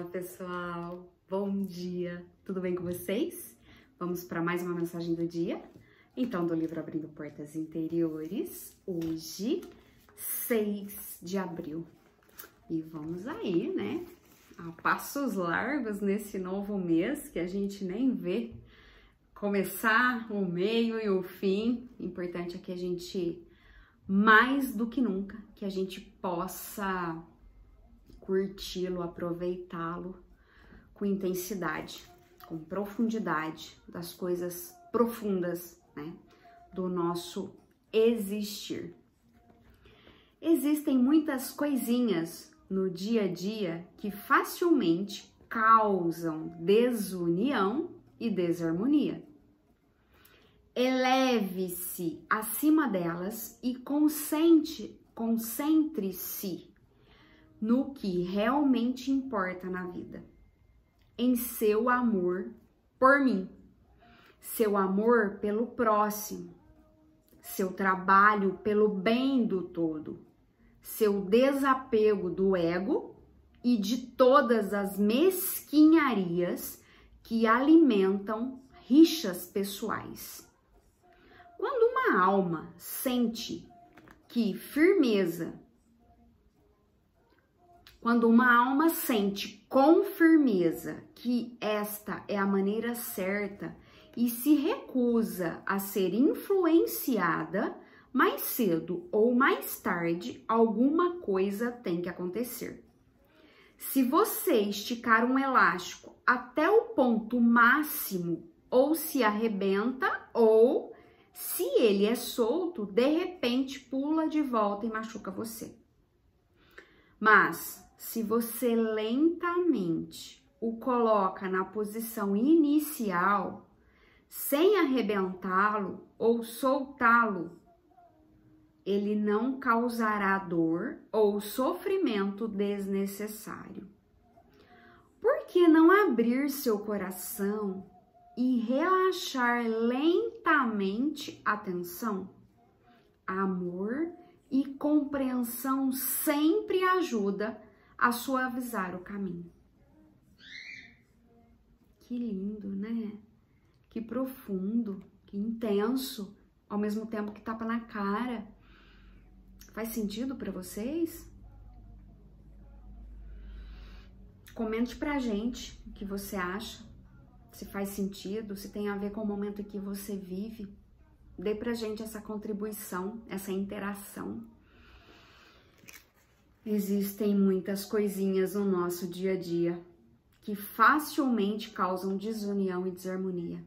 Olá, pessoal! Bom dia! Tudo bem com vocês? Vamos para mais uma mensagem do dia? Então, do livro Abrindo Portas Interiores, hoje, 6 de abril. E vamos aí, né? A passos largos nesse novo mês que a gente nem vê começar o meio e o fim. O importante é que a gente, mais do que nunca, que a gente possa curti-lo, aproveitá-lo com intensidade, com profundidade das coisas profundas, né, do nosso existir. Existem muitas coisinhas no dia a dia que facilmente causam desunião e desarmonia. Eleve-se acima delas e concentre-se no que realmente importa na vida, em seu amor por mim, seu amor pelo próximo, seu trabalho pelo bem do todo, seu desapego do ego e de todas as mesquinharias que alimentam rixas pessoais. Quando uma alma sente que Quando uma alma sente com firmeza que esta é a maneira certa e se recusa a ser influenciada, mais cedo ou mais tarde, alguma coisa tem que acontecer. Se você esticar um elástico até o ponto máximo, ou se arrebenta, ou se ele é solto, de repente pula de volta e machuca você. Mas se você lentamente o coloca na posição inicial, sem arrebentá-lo ou soltá-lo, ele não causará dor ou sofrimento desnecessário. Por que não abrir seu coração e relaxar lentamente a tensão? Amor e compreensão sempre ajuda a suavizar o caminho. Que lindo, né? Que profundo, que intenso, ao mesmo tempo que tapa na cara. Faz sentido para vocês? Comente pra gente o que você acha, se faz sentido, se tem a ver com o momento em que você vive. Dê pra gente essa contribuição, essa interação. Existem muitas coisinhas no nosso dia a dia que facilmente causam desunião e desarmonia.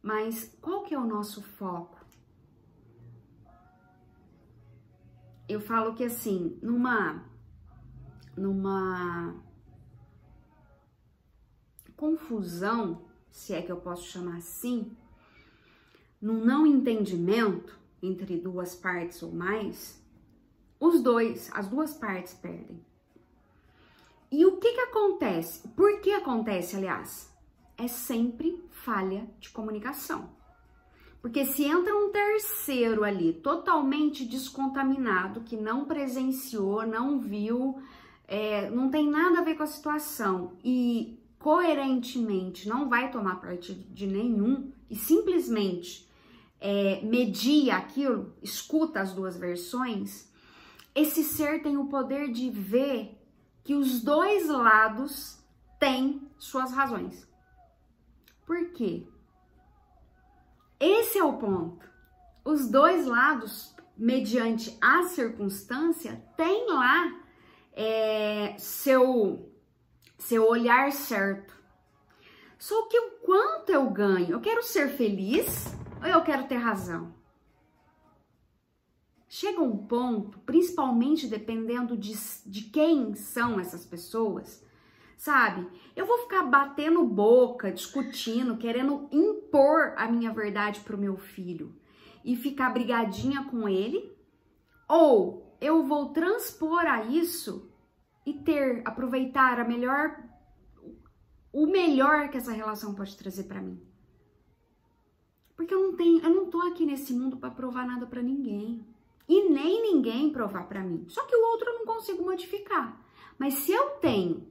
Mas qual que é o nosso foco? Eu falo que assim, numa confusão, se é que eu posso chamar assim, num não entendimento entre duas partes ou mais, as duas partes perdem. E o que acontece? Por que acontece, aliás? É sempre falha de comunicação. Porque se entra um terceiro ali, totalmente descontaminado, que não presenciou, não viu, não tem nada a ver com a situação e coerentemente não vai tomar partido de nenhum e simplesmente media aquilo, escuta as duas versões, esse ser tem o poder de ver que os dois lados têm suas razões. Por quê? Esse é o ponto. Os dois lados, mediante a circunstância, têm lá seu olhar certo. Só que o quanto eu ganho? Eu quero ser feliz ou eu quero ter razão? Chega um ponto, principalmente dependendo de quem são essas pessoas, sabe? Eu vou ficar batendo boca, discutindo, querendo impor a minha verdade pro meu filho e ficar brigadinha com ele? Ou eu vou transpor a isso e aproveitar o melhor que essa relação pode trazer para mim? Porque eu não tô aqui nesse mundo para provar nada para ninguém. E nem ninguém provar para mim. Só que o outro eu não consigo modificar. Mas se eu tenho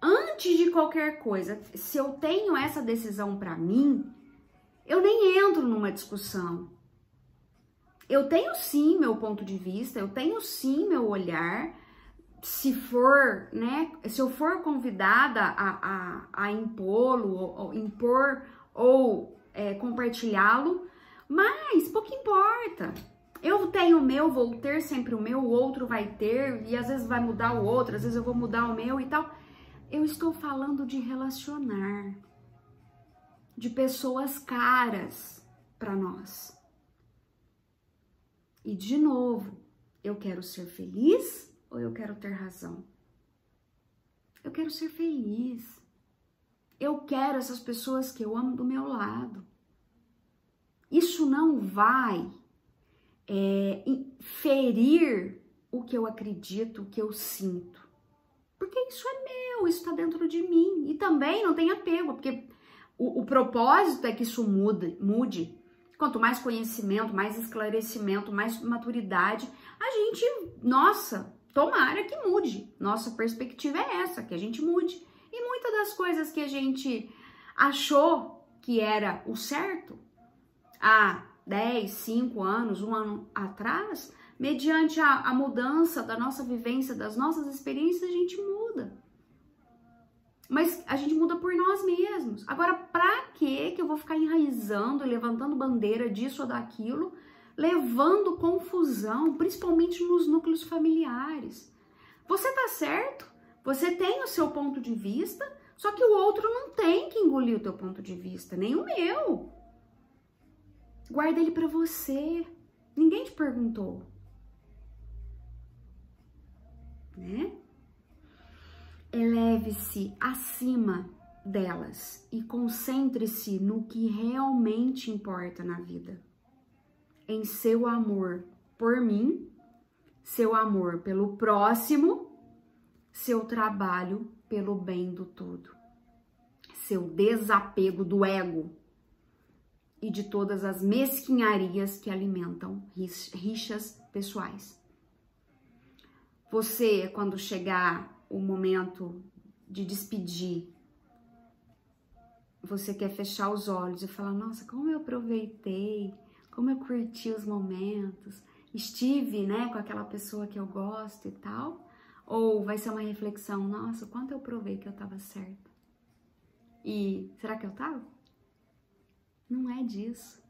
antes de qualquer coisa, se eu tenho essa decisão para mim, eu nem entro numa discussão. Eu tenho sim meu ponto de vista, eu tenho sim meu olhar. Se for, né, se eu for convidada a impô-lo, impor ou compartilhá-lo, mas pouco importa. Eu tenho o meu, vou ter sempre o meu, o outro vai ter, e às vezes vai mudar o outro, às vezes eu vou mudar o meu e tal. Eu estou falando de relacionar, de pessoas caras para nós. E de novo, eu quero ser feliz ou eu quero ter razão? Eu quero ser feliz. Eu quero essas pessoas que eu amo do meu lado. Isso não vai ferir o que eu acredito, o que eu sinto. Porque isso é meu, isso está dentro de mim. E também não tem apego, porque o propósito é que isso mude. Quanto mais conhecimento, mais esclarecimento, mais maturidade, a gente, nossa, tomara que mude. Nossa perspectiva é essa, que a gente mude. E muitas das coisas que a gente achou que era o certo há 10, 5 anos, 1 ano atrás, mediante a mudança da nossa vivência, das nossas experiências, a gente muda. Mas a gente muda por nós mesmos. Agora, pra que eu vou ficar enraizando, levantando bandeira disso ou daquilo, levando confusão, principalmente nos núcleos familiares? Você tá certo, você tem o seu ponto de vista, só que o outro não tem que engolir o teu ponto de vista, nem o meu. Guarda ele pra você. Ninguém te perguntou. Né? Eleve-se acima delas e concentre-se no que realmente importa na vida. Em seu amor por mim, seu amor pelo próximo, seu trabalho pelo bem do todo, seu desapego do ego e de todas as mesquinharias que alimentam rixas pessoais. Você, quando chegar o momento de despedir, você quer fechar os olhos e falar, nossa, como eu aproveitei, como eu curti os momentos, estive, né, com aquela pessoa que eu gosto e tal, ou vai ser uma reflexão, nossa, quanto eu provei que eu tava certa. E será que eu tava? Não é disso.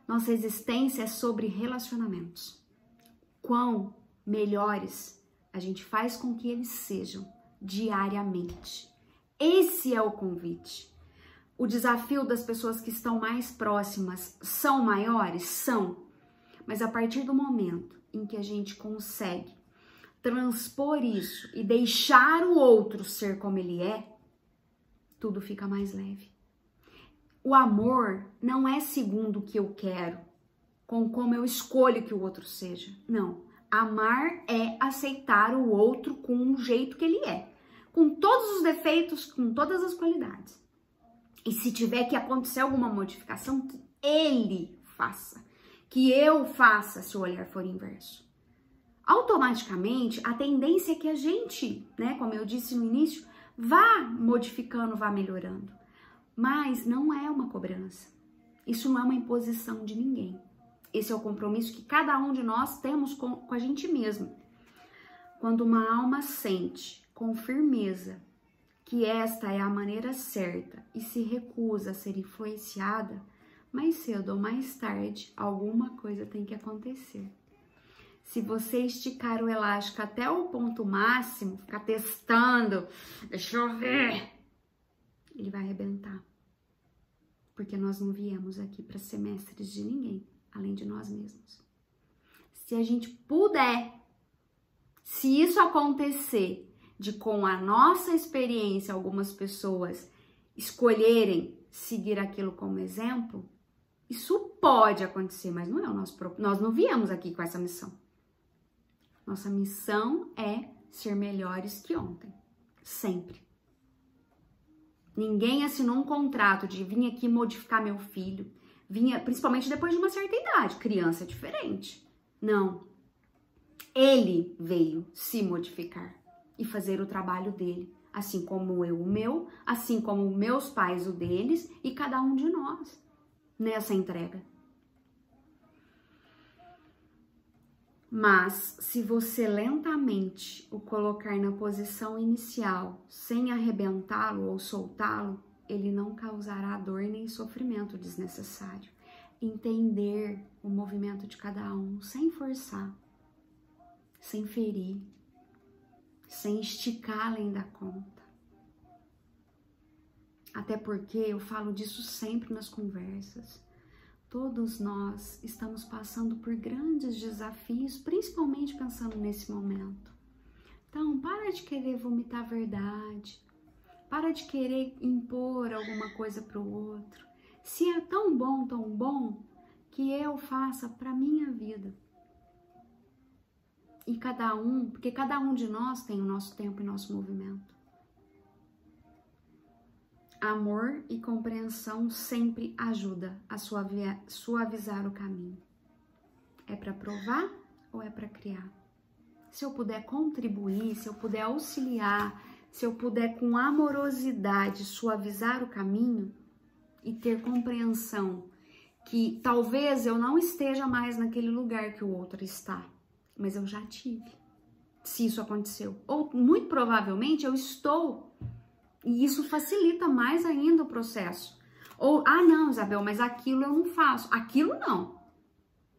Nossa existência é sobre relacionamentos. Quão melhores a gente faz com que eles sejam diariamente. Esse é o convite. O desafio das pessoas que estão mais próximas são maiores? São. Mas a partir do momento em que a gente consegue transpor isso e deixar o outro ser como ele é, tudo fica mais leve. O amor não é segundo o que eu quero, com como eu escolho que o outro seja. Não. Amar é aceitar o outro com o jeito que ele é, com todos os defeitos, com todas as qualidades. E se tiver que acontecer alguma modificação, que ele faça, que eu faça se o olhar for inverso. Automaticamente, a tendência é que a gente, né, como eu disse no início, vá modificando, vá melhorando. Mas não é uma cobrança. Isso não é uma imposição de ninguém. Esse é o compromisso que cada um de nós temos com a gente mesmo. Quando uma alma sente com firmeza que esta é a maneira certa e se recusa a ser influenciada, mais cedo ou mais tarde, alguma coisa tem que acontecer. Se você esticar o elástico até o ponto máximo, ficar testando, deixa eu ver, ele vai arrebentar. Porque nós não viemos aqui para ser mestres de ninguém, além de nós mesmos. Se a gente puder, se isso acontecer, de com a nossa experiência, algumas pessoas escolherem seguir aquilo como exemplo, isso pode acontecer, mas não é o nosso próprio. Nós não viemos aqui com essa missão. Nossa missão é ser melhores que ontem, sempre. Ninguém assinou um contrato de vir aqui modificar meu filho, principalmente depois de uma certa idade. Criança é diferente. Não. Ele veio se modificar. e fazer o trabalho dele, assim como eu o meu, assim como meus pais o deles e cada um de nós nessa entrega. Mas se você lentamente o colocar na posição inicial, sem arrebentá-lo ou soltá-lo, ele não causará dor nem sofrimento desnecessário. Entender o movimento de cada um, sem forçar, sem ferir, sem esticar além da conta. Até porque eu falo disso sempre nas conversas. Todos nós estamos passando por grandes desafios, principalmente pensando nesse momento. Então, para de querer vomitar a verdade. Para de querer impor alguma coisa para o outro. Se é tão bom, que eu faça para minha vida. E cada um, porque cada um de nós tem o nosso tempo e nosso movimento. Amor e compreensão sempre ajuda a suavizar o caminho. É para provar ou é para criar? Se eu puder contribuir, se eu puder auxiliar, se eu puder com amorosidade suavizar o caminho e ter compreensão que talvez eu não esteja mais naquele lugar que o outro está, mas eu já tive, se isso aconteceu. Ou muito provavelmente eu estou. E isso facilita mais ainda o processo. Ou, não, Isabel, mas aquilo eu não faço. Aquilo não.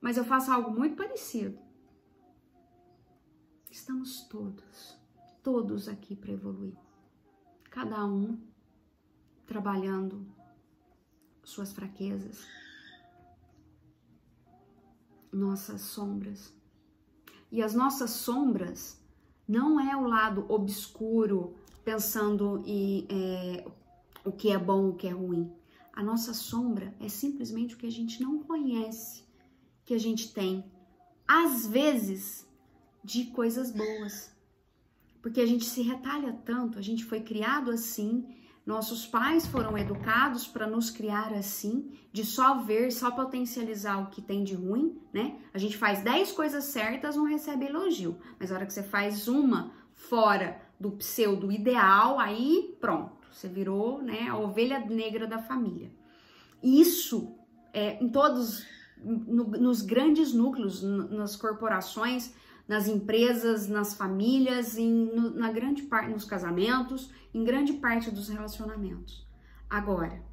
Mas eu faço algo muito parecido. Estamos todos aqui para evoluir. Cada um trabalhando suas fraquezas, nossas sombras. E as nossas sombras não é o lado obscuro, pensando em o que é bom, o que é ruim. A nossa sombra é simplesmente o que a gente não conhece, que a gente tem, às vezes, de coisas boas. Porque a gente se retalha tanto, a gente foi criado assim, nossos pais foram educados para nos criar assim, de só ver, só potencializar o que tem de ruim, né? A gente faz 10 coisas certas, não recebe elogio. Mas a hora que você faz uma fora do pseudo ideal, aí pronto, você virou, né, a ovelha negra da família. Isso em todos, nos grandes núcleos, nas corporações, nas empresas, nas famílias, na grande parte, nos casamentos, em grande parte dos relacionamentos. Agora,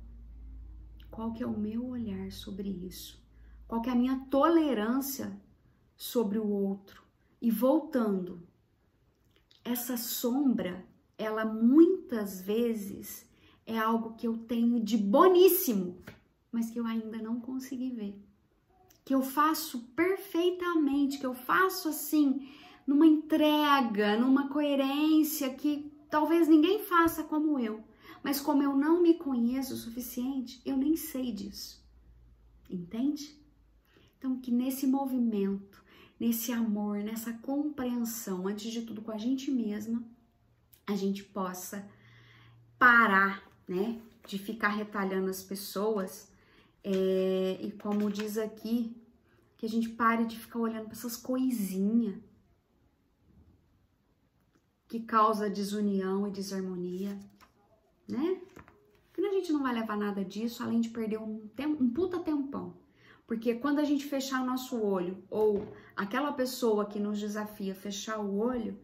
qual que é o meu olhar sobre isso? Qual que é a minha tolerância sobre o outro? E voltando, essa sombra, ela muitas vezes é algo que eu tenho de boníssimo, mas que eu ainda não consegui ver. Que eu faço perfeitamente, que eu faço assim, numa entrega, numa coerência que talvez ninguém faça como eu. Mas como eu não me conheço o suficiente, eu nem sei disso. Entende? Então, que nesse movimento, nesse amor, nessa compreensão, antes de tudo com a gente mesma, a gente possa parar, né, de ficar retalhando as pessoas, e como diz aqui, que a gente pare de ficar olhando para essas coisinhas que causa desunião e desarmonia, né? Porque a gente não vai levar nada disso, além de perder um puta tempão. Porque quando a gente fechar o nosso olho, ou aquela pessoa que nos desafia fechar o olho,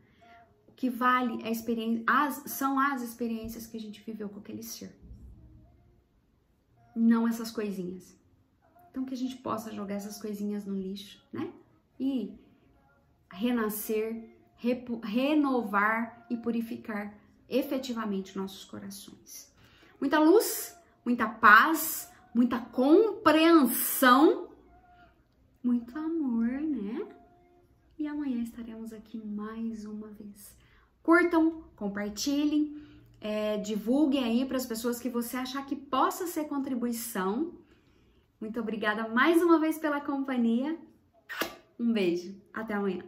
o que vale a experiência, são as experiências que a gente viveu com aquele ser. Não essas coisinhas. Então que a gente possa jogar essas coisinhas no lixo, né? E renascer, renovar e purificar efetivamente nossos corações. Muita luz, muita paz, muita compreensão, muito amor, né? E amanhã estaremos aqui mais uma vez. Curtam, compartilhem, divulguem aí para as pessoas que você achar que possa ser contribuição. Muito obrigada mais uma vez pela companhia. Um beijo, até amanhã.